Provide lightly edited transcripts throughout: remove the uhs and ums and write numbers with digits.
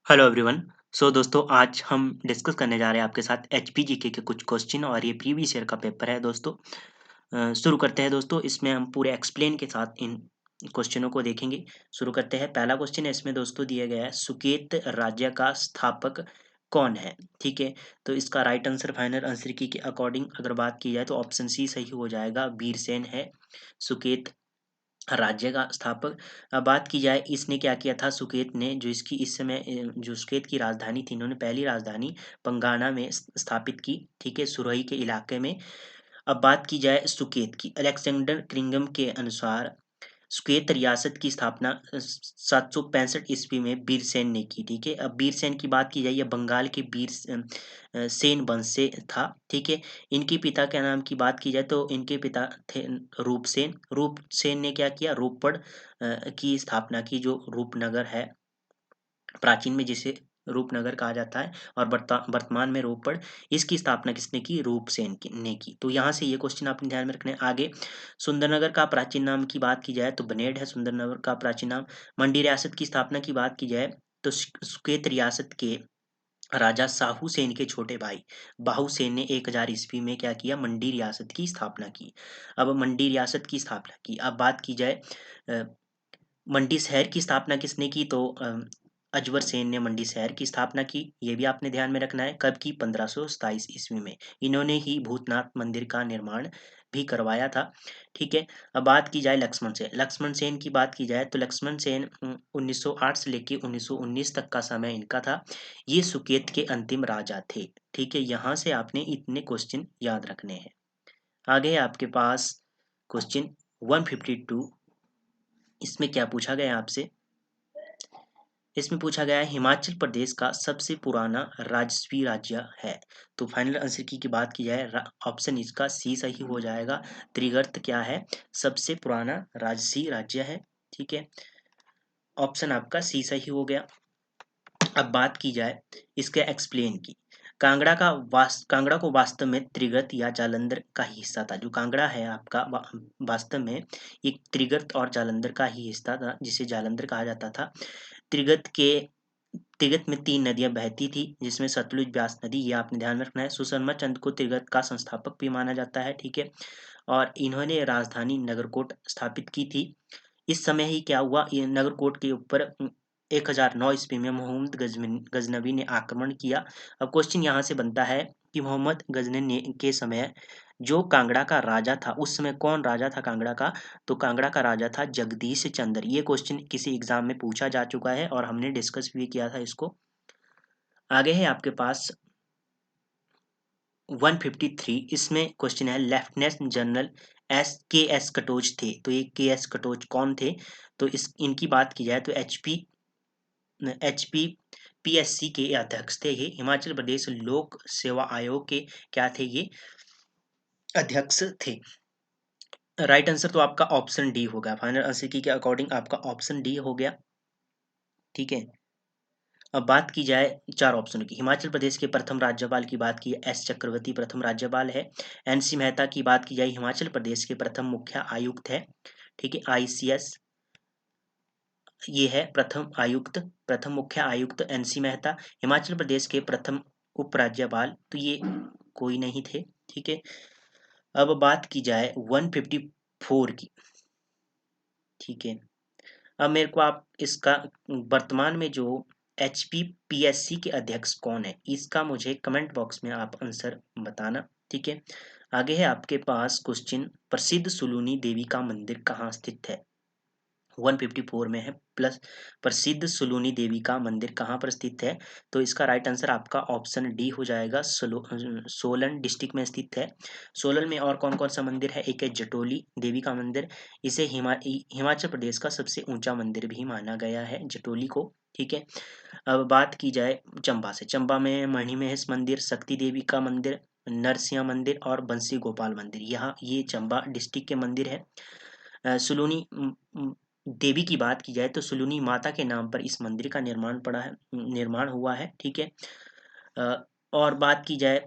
Hello everyone. सो दोस्तों आज हम डिस्कस करने जा रहे हैं आपके साथ एचपीजीके के कुछ क्वेश्चन और ये प्रीवियस ईयर का पेपर है दोस्तों। शुरू करते हैं दोस्तों। इसमें हम पूरे एक्सप्लेन के साथ इन क्वेश्चनों को देखेंगे। शुरू करते हैं। पहला क्वेश्चन है, इसमें दोस्तों दिया गया है सुकेत राज्य का स्थापक कौन है। ठीक है, तो इसका राइट आंसर फाइनल आंसर की के अकॉर्डिंग अगर बात की जाए तो ऑप्शन सी सही हो जाएगा। वीरसेन है सुकेत राज्य का स्थापक। अब बात की जाए इसने क्या किया था, सुकेत ने, जो इसकी इस समय जो सुकेत की राजधानी थी, इन्होंने पहली राजधानी पंगाना में स्थापित की। ठीक है, सुरही के इलाके में। अब बात की जाए सुकेत की, अलेक्जेंडर क्रिंगम के अनुसार सुकेत रियासत की स्थापना 765 ईस्वी में वीरसेन ने की। ठीक है, अब वीरसेन की बात की जाए, यह बंगाल के सेन वंश से था। ठीक है, इनके पिता के नाम की बात की जाए तो इनके पिता थे रूपसेन। रूपसेन ने क्या किया, रूपड़ की स्थापना की, जो रूपनगर है प्राचीन में, जिसे रूपनगर कहा जाता है, और वर्तमान में रोपड़। इसकी स्थापना किसने की, रूपसेन ने की। तो यहाँ से ये क्वेश्चन आपने ध्यान में रखना है। आगे सुंदरनगर का प्राचीन नाम की बात की जाए तो बनेड है सुंदरनगर का प्राचीन नाम। मंडी रियासत की स्थापना की बात की जाए तो सुकेत रियासत के राजा साहू सेन के छोटे भाई बाहू सेन ने 1000 ईस्वी में क्या किया, मंडी रियासत की स्थापना की। अब मंडी रियासत की स्थापना की, अब बात की जाए मंडी शहर की स्थापना किसने की, तो अजवर सेन ने मंडी शहर की स्थापना की। ये भी आपने ध्यान में रखना है। कब की, 1527 ईस्वी में। इन्होंने ही भूतनाथ मंदिर का निर्माण भी करवाया था। ठीक है, अब बात की जाए लक्ष्मण सेन। लक्ष्मण सेन की बात की जाए तो लक्ष्मण सेन 1908 से लेके 1919 तक का समय इनका था। ये सुकेत के अंतिम राजा थे। ठीक है, यहाँ से आपने इतने क्वेश्चन याद रखने हैं। आगे है आपके पास क्वेश्चन 152। इसमें क्या पूछा गया है आपसे, इसमें पूछा गया है हिमाचल प्रदेश का सबसे पुराना राजस्वी राज्य है। तो फाइनल आंसर की बात की जाए, ऑप्शन इसका सी सही हो जाएगा। त्रिगर्त क्या है, सबसे पुराना राजसी राज्य है। ठीक है, ऑप्शन आपका सी सही हो गया। अब बात की जाए इसके एक्सप्लेन की। कांगड़ा को वास्तव में त्रिगर्त या जालंधर का ही हिस्सा था। जो कांगड़ा है आपका वास्तव में एक त्रिगर्त और जालंधर का ही हिस्सा था, जिसे जालंधर कहा जाता था। त्रिगत के त्रिगत में 3 नदियां बहती थी, जिसमें सतलुज, ब्यास नदी, ये आपने ध्यान में रखना है। सुशर्मा चंद को त्रिगत का संस्थापक भी माना जाता है। ठीक है, और इन्होंने राजधानी नगरकोट स्थापित की थी। इस समय ही क्या हुआ, ये नगरकोट के ऊपर 1009 ईस्वी में मोहम्मद गजनवी ने आक्रमण किया। अब क्वेश्चन यहाँ से बनता है कि मोहम्मद गजनवी के समय जो कांगड़ा का राजा था, उस समय कौन राजा था कांगड़ा का, तो कांगड़ा का राजा था जगदीश चंद्र। ये क्वेश्चन किसी एग्जाम में पूछा जा चुका है और हमने डिस्कस भी किया था इसको। आगे है आपके पास 153। इसमें क्वेश्चन है लेफ्टिनेंट जनरल के एस कटोच थे। तो ये के एस कटोच कौन थे, तो इस इनकी बात की जाए तो एचपी पीएससी के अध्यक्ष थे। ये हिमाचल प्रदेश लोक सेवा आयोग के क्या थे, ये अध्यक्ष थे। राइट आंसर तो आपका ऑप्शन डी हो गया। फाइनल आंसर की के अकॉर्डिंग आपका ऑप्शन डी हो गया। ठीक है, अब बात की जाए 4 ऑप्शनों की। हिमाचल प्रदेश के प्रथम राज्यपाल की बात की, एस चक्रवर्ती प्रथम राज्यपाल है। एनसी मेहता की बात की जाए, हिमाचल प्रदेश के प्रथम मुख्य आयुक्त है। ठीक है, आईसीएस ये है प्रथम आयुक्त, प्रथम मुख्य आयुक्त एनसी मेहता। हिमाचल प्रदेश के प्रथम उपराज्यपाल तो ये कोई नहीं थे। ठीक है, अब बात की जाए 154 की। ठीक है, अब मेरे को आप इसका वर्तमान में जो एचपीपीएससी के अध्यक्ष कौन है, इसका मुझे कमेंट बॉक्स में आप आंसर बताना। ठीक है, आगे है आपके पास क्वेश्चन, प्रसिद्ध सुलूनी देवी का मंदिर कहाँ स्थित है। 154 में है प्लस, प्रसिद्ध सुलूनी देवी का मंदिर कहाँ पर स्थित है, तो इसका राइट आंसर आपका ऑप्शन डी हो जाएगा। सोलन डिस्ट्रिक्ट में स्थित है। सोलन में और कौन कौन सा मंदिर है, एक है जटोली देवी का मंदिर। इसे हिमाचल प्रदेश का सबसे ऊंचा मंदिर भी माना गया है, जटोली को। ठीक है, अब बात की जाए चंबा से। चंबा में मणिमहेश मंदिर, शक्ति देवी का मंदिर, नरसिंह मंदिर और बंसी गोपाल मंदिर, यहाँ ये चंबा डिस्ट्रिक्ट के मंदिर है। सुलूनी देवी की बात की जाए तो सुलूनी माता के नाम पर इस मंदिर का निर्माण हुआ है। ठीक है, और बात की जाए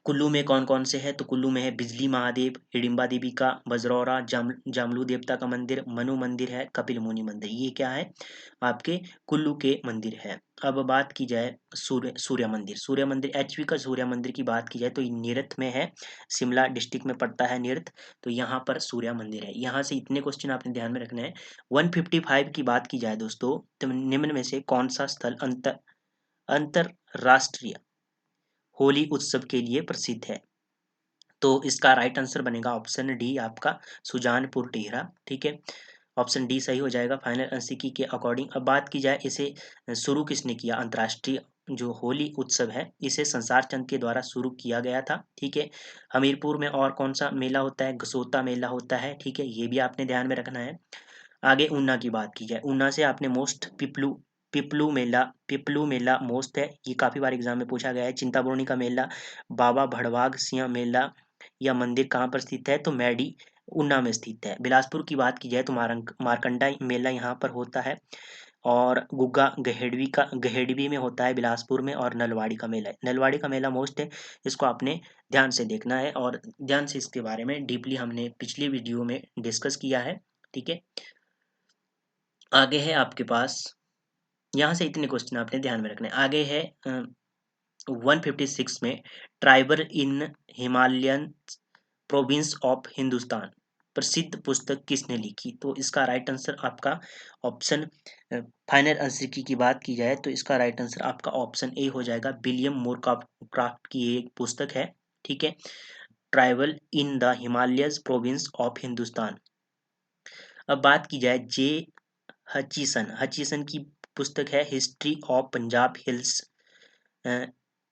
कुल्लू में कौन कौन से है, तो कुल्लू में है बिजली महादेव, हिडिंबा देवी का, बजरौरा, जामलू देवता का मंदिर, मनु मंदिर है, कपिल मुनि मंदिर। ये क्या है, आपके कुल्लू के मंदिर है। अब बात की जाए सूर्य मंदिर, सूर्य मंदिर एचपी का सूर्य मंदिर की बात की जाए तो ये निरथ में है, शिमला डिस्ट्रिक्ट में पड़ता है निरथ। तो यहाँ पर सूर्य मंदिर है। यहाँ से इतने क्वेश्चन आपने ध्यान में रखने हैं। 155 की बात की जाए दोस्तों, तो निम्न में से कौन सा स्थल अंतरराष्ट्रीय होली उत्सव के लिए प्रसिद्ध है, तो इसका राइट आंसर बनेगा ऑप्शन डी आपका, सुजानपुर टिहरा। ठीक है, ऑप्शन डी सही हो जाएगा फाइनल अंशिकी के अकॉर्डिंग। अब बात की जाए इसे शुरू किसने किया, अंतर्राष्ट्रीय जो होली उत्सव है इसे संसार चंद के द्वारा शुरू किया गया था। ठीक है, हमीरपुर में और कौन सा मेला होता है, गसोता मेला होता है। ठीक है, ये भी आपने ध्यान में रखना है। आगे ऊना की बात की जाए, ऊना से आपने मोस्ट पिपलू मेला मोस्ट है, ये काफी बार एग्जाम में पूछा गया है। चिंतापूर्णी का मेला, बाबा भड़वाग सिंह मेला या मंदिर कहाँ पर स्थित है, तो मैडी ऊना में स्थित है। बिलासपुर की बात की जाए तो मारकंडा मेला यहाँ पर होता है, और गुग्गा गहेड़वी में होता है बिलासपुर में, और नलवाड़ी का मेला है, नलवाड़ी का मेला मोस्ट है। इसको आपने ध्यान से देखना है, और ध्यान से इसके बारे में डीपली हमने पिछली वीडियो में डिस्कस किया है। ठीक है, आगे है आपके पास, यहाँ से इतने क्वेश्चन आपने ध्यान में रखने। आगे है 156 में, Triber in Himalayan province of Hindustan प्रसिद्ध पुस्तक किसने लिखी, तो इसका राइट आंसर आपका ऑप्शन, फाइनल आंसर की बात की जाए तो इसका राइट आंसर आपका ऑप्शन ए हो जाएगा। विलियम मोर क्राफ्ट की एक पुस्तक है। ठीक है, tribal in the Himalayas province of Hindustan. अब बात की जाए जे हचीसन की पुस्तक है history of Punjab hills.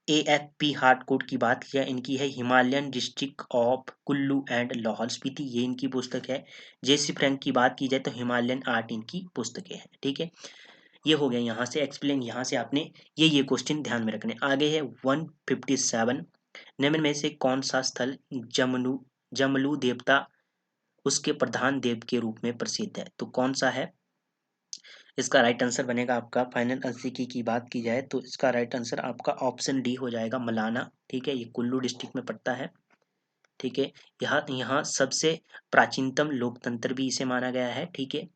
AFP Harcourt की बात की जाए, इनकी है Himalayan district of Kullu and Lahaul Spiti, ये इनकी पुस्तक है। जेसी फ्रैंक की बात की जाए तो हिमालयन आर्ट इनकी पुस्तकें हैं। ठीक है, ये हो गया यहाँ से एक्सप्लेन, यहाँ से आपने ये क्वेश्चन ध्यान में रखने। आगे है 157, निम्न में से कौन सा स्थल जमलू देवता उसके प्रधान देव के रूप में प्रसिद्ध है, तो कौन सा है, इसका राइट आंसर बनेगा आपका, फाइनल अंशिकी की बात की जाए तो इसका राइट आंसर आपका ऑप्शन डी हो जाएगा, मलाना। ठीक है, ये कुल्लू डिस्ट्रिक्ट में पड़ता है। ठीक है, यहाँ यहाँ सबसे प्राचीनतम लोकतंत्र भी इसे माना गया है। ठीक है,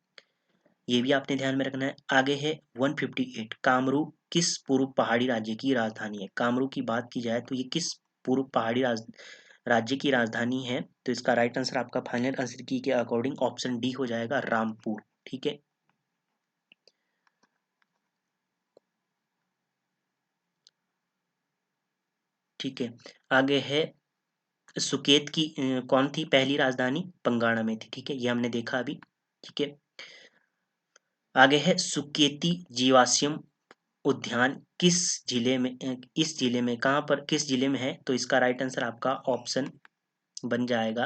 ये भी आपने ध्यान में रखना है। आगे है 158, कामरू किस पूर्व पहाड़ी राज्य की राजधानी है, कामरू की बात की जाए तो ये किस पूर्व पहाड़ी राज्य की राजधानी है, तो इसका राइट आंसर आपका फाइनल आंसर की के अकॉर्डिंग ऑप्शन डी हो जाएगा, रामपुर। ठीक है, ठीक है, आगे है सुकेत की कौन थी पहली राजधानी, पंगाणा में थी। ठीक है, ये हमने देखा अभी। ठीक है, आगे है सुकेती जीवाश्म उद्यान किस जिले में, इस जिले में कहाँ पर किस जिले में है, तो इसका राइट आंसर आपका ऑप्शन बन जाएगा,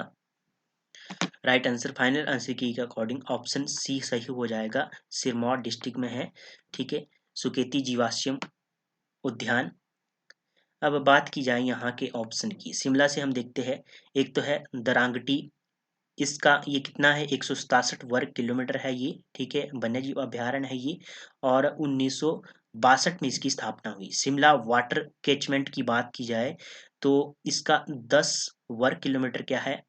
राइट आंसर फाइनल आंसर की के अकॉर्डिंग ऑप्शन सी सही हो जाएगा, सिरमौर डिस्ट्रिक्ट में है। ठीक है, सुकेती जीवाश्म उद्यान। अब बात की जाए यहाँ के ऑप्शन की, शिमला से हम देखते हैं, एक तो है दरांगटी, इसका ये कितना है, 167 वर्ग किलोमीटर है ये। ठीक है, वन्यजीव अभ्यारण्य है ये, और 1962 में इसकी स्थापना हुई। शिमला वाटर कैचमेंट की बात की जाए तो इसका 10 वर्ग किलोमीटर क्या है,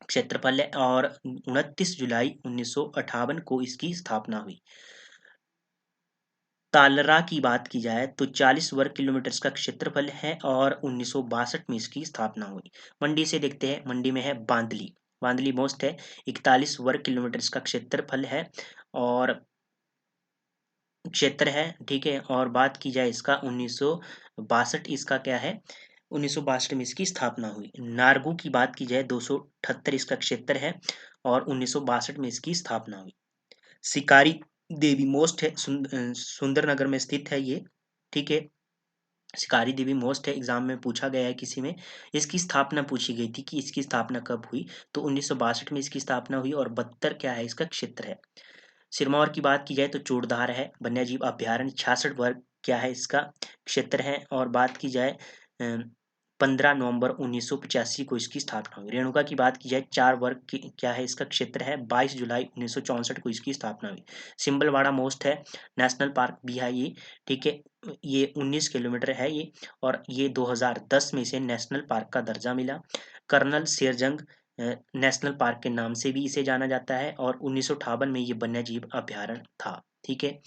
क्षेत्रफल है, और 29 जुलाई 1958 को इसकी स्थापना हुई। तालरा की बात की जाए तो 40 वर्ग किलोमीटर का क्षेत्रफल है, और 1962 में इसकी स्थापना हुई। मंडी से देखते हैं, मंडी में है बांदली, बांदली मोस्ट है, 41 वर्ग किलोमीटर का क्षेत्रफल है और क्षेत्र है। ठीक है, और बात की जाए इसका 1962 इसका क्या है, 1962 में इसकी स्थापना हुई। नारगू की बात की जाए 278 इसका क्षेत्र है, और 1962 में इसकी स्थापना हुई। शिकारी देवी मोस्ट है, सुंदरनगर में स्थित है ये। ठीक है, शिकारी देवी मोस्ट है, एग्जाम में पूछा गया है किसी में, इसकी स्थापना पूछी गई थी कि इसकी स्थापना कब हुई, तो 1962 में इसकी स्थापना हुई, और 72 क्या है इसका क्षेत्र है। सिरमौर की बात की जाए तो चूड़धार है वन्यजीव अभ्यारण्य, 66 वर्ग क्या है इसका क्षेत्र है, और बात की जाए 15 नवंबर 1985 को इसकी स्थापना हुई। रेणुका की बात की जाए 4 वर्ग की क्या है इसका क्षेत्र है, 22 जुलाई 1964 को इसकी स्थापना हुई। सिंबलवाड़ा मोस्ट है, नेशनल पार्क भी है ये, ठीक है, ये 19 किलोमीटर है ये, और ये 2010 में इसे नेशनल पार्क का दर्जा मिला। कर्नल शेरजंग नेशनल पार्क के नाम से भी इसे जाना जाता है, और 1958 में ये वन्यजीव अभ्यारण्य था, ठीक है।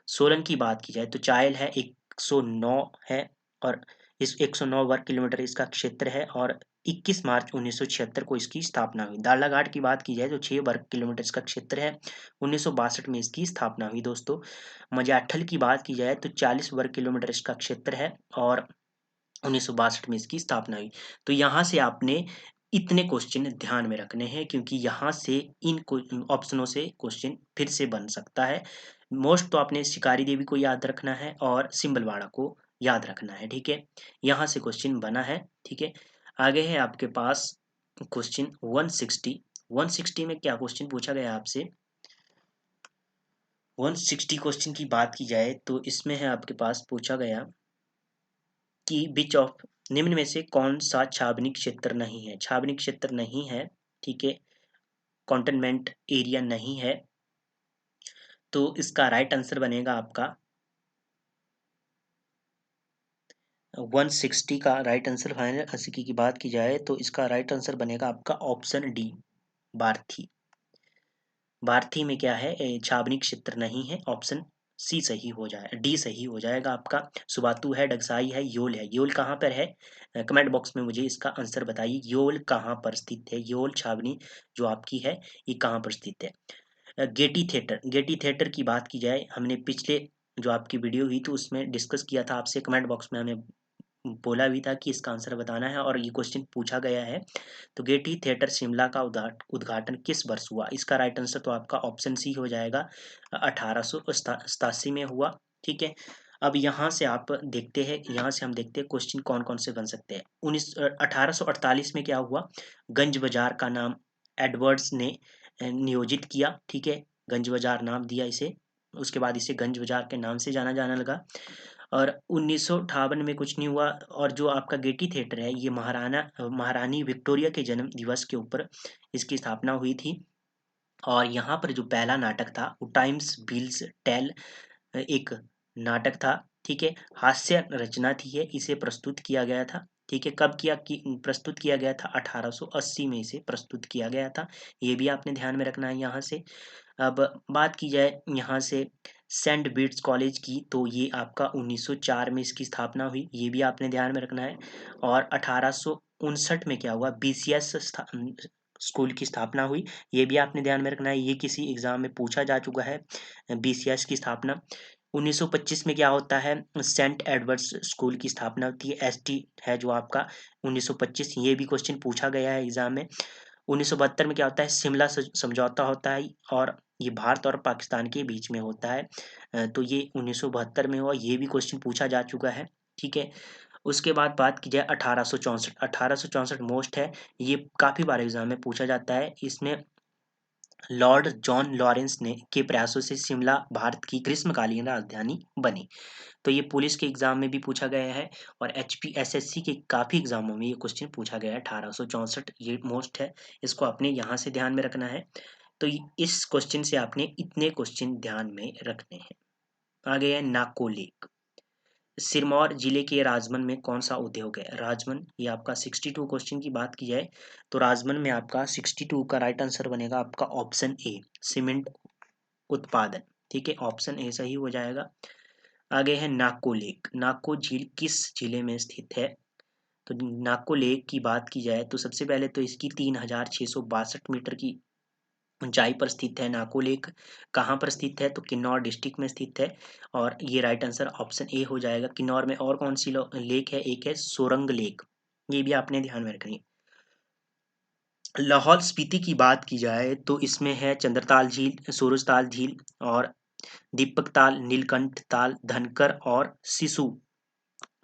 सोलन की बात की जाए तो चायल है, 109 है, और इस 109 वर्ग किलोमीटर इसका क्षेत्र है, और 21 मार्च 1976 को इसकी स्थापना हुई। दालाघाट की बात की जाए तो 6 वर्ग किलोमीटर इसका क्षेत्र है, 1962 में इसकी स्थापना हुई दोस्तों। मजाठल की बात की जाए तो 40 वर्ग किलोमीटर इसका क्षेत्र है, और 1962 में इसकी स्थापना हुई। तो यहाँ से आपने इतने क्वेश्चन ध्यान में रखने हैं, क्योंकि यहाँ से इन ऑप्शनों से क्वेश्चन फिर से बन सकता है। मोस्ट तो आपने शिकारी देवी को याद रखना है और सिंबलवाड़ा को याद रखना है, ठीक है। यहाँ से क्वेश्चन बना है, ठीक है। आगे है आपके पास क्वेश्चन 160। 160 में क्या क्वेश्चन पूछा गया आपसे? 160 क्वेश्चन की बात की जाए तो इसमें है आपके पास पूछा गया कि बीच ऑफ निम्न में से कौन सा छावनी क्षेत्र नहीं है? छावनी क्षेत्र नहीं है, ठीक है, कंटेनमेंट एरिया नहीं है, तो इसका राइट आंसर बनेगा आपका 160 का राइट आंसर फाइनल 80 की बात की जाए तो इसका राइट आंसर बनेगा आपका ऑप्शन डी, बार्थी। बार्थी में क्या है, छावनी क्षेत्र नहीं है, ऑप्शन सी सही हो जाए, डी सही हो जाएगा आपका। सुबातु है, डगसाई है, योल है। योल कहाँ पर है? कमेंट बॉक्स में मुझे इसका आंसर बताइए, योल कहाँ पर स्थित है? योल छावनी जो आपकी है ये कहाँ पर स्थित है? गेटी थिएटर, गेटी थिएटर की बात की जाए, हमने पिछले जो आपकी वीडियो हुई थी उसमें डिस्कस किया था आपसे, कमेंट बॉक्स में हमें बोला भी था कि इसका आंसर बताना है, और ये क्वेश्चन पूछा गया है। तो गेटी थिएटर शिमला का उद्घाटन किस वर्ष हुआ? इसका राइट आंसर तो आपका ऑप्शन सी हो जाएगा, 1887 में हुआ, ठीक है। अब यहाँ से आप देखते हैं, यहाँ से हम देखते हैं क्वेश्चन कौन कौन से बन सकते हैं। 1848 में क्या हुआ? गंज बाजार का नाम एडवर्ड्स ने नियोजित किया, ठीक है, गंज बाजार नाम दिया इसे, उसके बाद इसे गंज बाजार के नाम से जाना जाने लगा। और 1958 में कुछ नहीं हुआ। और जो आपका गेटी थिएटर है ये महारानी विक्टोरिया के जन्म दिवस के ऊपर इसकी स्थापना हुई थी, और यहाँ पर जो पहला नाटक था वो टाइम्स बिल्स टेल एक नाटक था, ठीक है, हास्य रचना थी ये, इसे प्रस्तुत किया गया था, ठीक है। कब प्रस्तुत किया गया था? 1880 में इसे प्रस्तुत किया गया था, ये भी आपने ध्यान में रखना है यहाँ से। अब बात की जाए यहाँ से सेंट बीट्स कॉलेज की, तो ये आपका 1904 में इसकी स्थापना हुई, ये भी आपने ध्यान में रखना है। और 1859 में क्या हुआ? बीसीएस स्कूल की स्थापना हुई, ये भी आपने ध्यान में रखना है, ये किसी एग्जाम में पूछा जा चुका है, बीसीएस की स्थापना। 1925 में क्या होता है? सेंट एडवर्ड्स स्कूल की स्थापना होती है, एसटी है जो आपका 1925, ये भी क्वेश्चन पूछा गया है एग्जाम में। 1972 में क्या होता है? शिमला समझौता होता है, और ये भारत और पाकिस्तान के बीच में होता है, तो ये 1972 में हुआ, ये भी क्वेश्चन पूछा जा चुका है, ठीक है। उसके बाद बात की जाए 1864, 1864 मोस्ट है, ये काफ़ी बार एग्जाम में पूछा जाता है। इसमें लॉर्ड जॉन लॉरेंस ने के प्रयासों से शिमला भारत की ग्रीष्मकालीन राजधानी बनी। तो ये पुलिस के एग्जाम में भी पूछा गया है, और एचपीएसएससी के काफ़ी एग्जामों में ये क्वेश्चन पूछा गया है। 1864 ये मोस्ट है, इसको आपने यहाँ से ध्यान में रखना है। तो इस क्वेश्चन से आपने इतने क्वेश्चन ध्यान में रखने हैं। आगे है नाको लेक। सिरमौर जिले के राजमन में कौन सा उद्योग है? राजमन, ये आपका 62 क्वेश्चन की बात की जाए तो राजमन में आपका 62 का राइट आंसर बनेगा आपका ऑप्शन ए, सीमेंट उत्पादन, ठीक है, ऑप्शन ए सही हो जाएगा। आगे है नाको लेक। नाको झील किस जिले में स्थित है? तो नाको लेक की बात की जाए तो सबसे पहले तो इसकी 3662 मीटर की ऊंचाई पर स्थित है नाको लेक। कहाँ पर स्थित है? तो किन्नौर डिस्ट्रिक्ट में स्थित है, और ये राइट आंसर ऑप्शन ए हो जाएगा। किन्नौर में और कौन सी लेक है? एक है सोरंग लेक, ये भी आपने ध्यान में रखनी है। लाहौल स्पीति की बात की जाए तो इसमें है चंद्रताल झील, सूरजताल झील, और दीपक ताल, नीलकंठ ताल, धनकर और सिसु,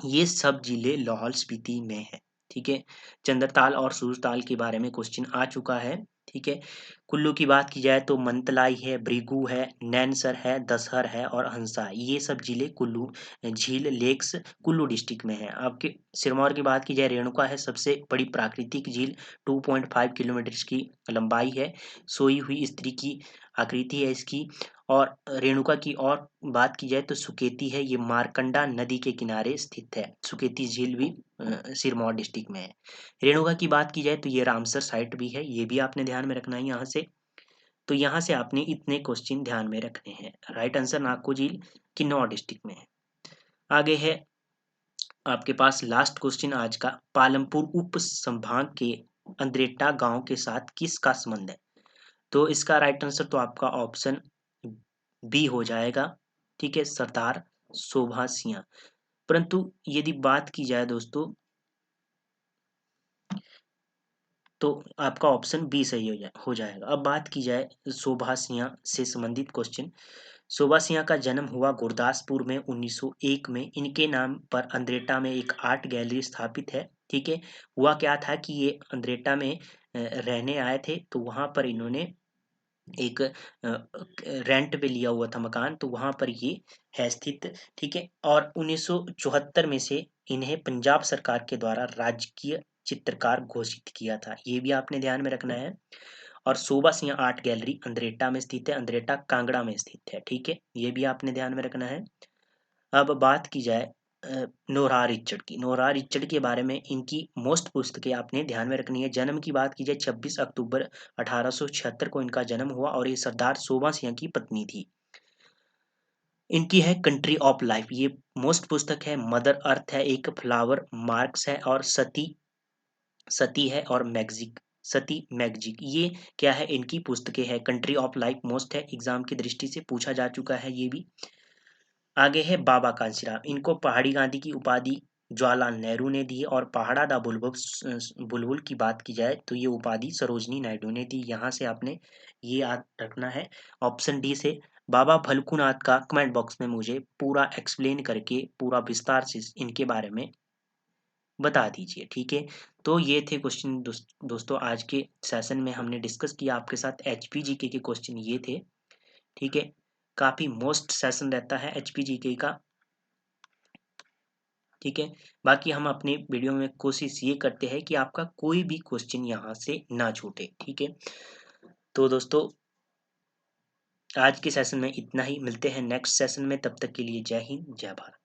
ये सब जिले लाहौल स्पीति में है, ठीक है। चंद्रताल और सूरजताल के बारे में क्वेश्चन आ चुका है, ठीक है। कुल्लू की बात की जाए तो मंतलाई है, भृगु है, नैनसर है, दसहर है और हंसा है। ये सब जिले कुल्लू झील लेक्स कुल्लू डिस्ट्रिक्ट में है। आपके सिरमौर की बात की जाए, रेणुका है सबसे बड़ी प्राकृतिक झील, 2.5 किलोमीटर की लंबाई है, सोई हुई स्त्री की आकृति है इसकी। और रेणुका की और बात की जाए तो सुकेती है, ये मारकंडा नदी के किनारे स्थित है। सुकेती झील भी सिरमौर डिस्ट्रिक्ट में है। रेणुका की बात की जाए तो ये रामसर साइट भी है, ये भी आपने ध्यान में रखना है यहाँ से। तो यहाँ से आपने इतने क्वेश्चन ध्यान में रखने हैं। राइट आंसर नागो झील किन्नौर डिस्ट्रिक्ट में है। आगे है आपके पास लास्ट क्वेश्चन आज का, पालमपुर उप संभाग के अंद्रेटा गांव के साथ किसका संबंध है? तो इसका राइट आंसर तो आपका ऑप्शन बी हो जाएगा। ठीक है, सरदार शोभा सिंह। परंतु यदि बात की जाए दोस्तों तो आपका ऑप्शन बी सही हो जाएगा। अब बात की जाए शोभा सिंह से संबंधित क्वेश्चन। शोभा सिंह का जन्म हुआ गुरदासपुर में 1901 में। इनके नाम पर अंद्रेटा में एक आर्ट गैलरी स्थापित है। ठीक है, हुआ क्या था कि ये अंद्रेटा में रहने आए थे, तो वहां पर इन्होंने एक रेंट पे लिया हुआ था मकान, तो वहां पर ये है स्थित। ठीक है, और 1974 में से इन्हें पंजाब सरकार के द्वारा राजकीय चित्रकार घोषित किया था, ये भी आपने ध्यान में रखना है। और शोभा सिंह आर्ट गैलरी अंद्रेटा में स्थित है, अंद्रेटा कांगड़ा में स्थित है। ठीक है, ये भी आपने ध्यान में रखना है। अब बात की जाए नोरा रिचर्ड की। नोरा रिचर्ड के बारे में इनकी मोस्ट पुस्तकें आपने ध्यान में रखनी है। जन्म की बात की जाए 26 अक्टूबर 1876 को इनका जन्म हुआ और ये सरदार शोभा सिंह की पत्नी थी। इनकी है कंट्री ऑफ लाइफ, ये मोस्ट पुस्तक है। मदर अर्थ है, एक फ्लावर मार्क्स है, और सती सती है, और मैग्जिक सती मैग्जिक, ये क्या है इनकी पुस्तकें है। कंट्री ऑफ लाइफ मोस्ट है, एग्जाम की दृष्टि से पूछा जा चुका है ये भी। आगे है बाबा कांशीराम। इनको पहाड़ी गांधी की उपाधि जवाहरलाल नेहरू ने दी है, और पहाड़ा दा बुलबुल की बात की जाए तो ये उपाधि सरोजनी नायडू ने दी। यहाँ से आपने ये याद रखना है ऑप्शन डी से। बाबा भलकुनाथ का कमेंट बॉक्स में मुझे पूरा एक्सप्लेन करके पूरा विस्तार से इनके बारे में बता दीजिए। ठीक है, तो ये थे क्वेश्चन दोस्तों आज के सेशन में हमने डिस्कस किया आपके साथ एचपीजीके के क्वेश्चन ये थे। ठीक है, काफी मोस्ट सेशन रहता है एचपीजीके का। ठीक है, बाकी हम अपनी वीडियो में कोशिश ये करते हैं कि आपका कोई भी क्वेश्चन यहाँ से ना छूटे। ठीक है, तो दोस्तों आज के सेशन में इतना ही, मिलते हैं नेक्स्ट सेशन में, तब तक के लिए जय हिंद जय भारत।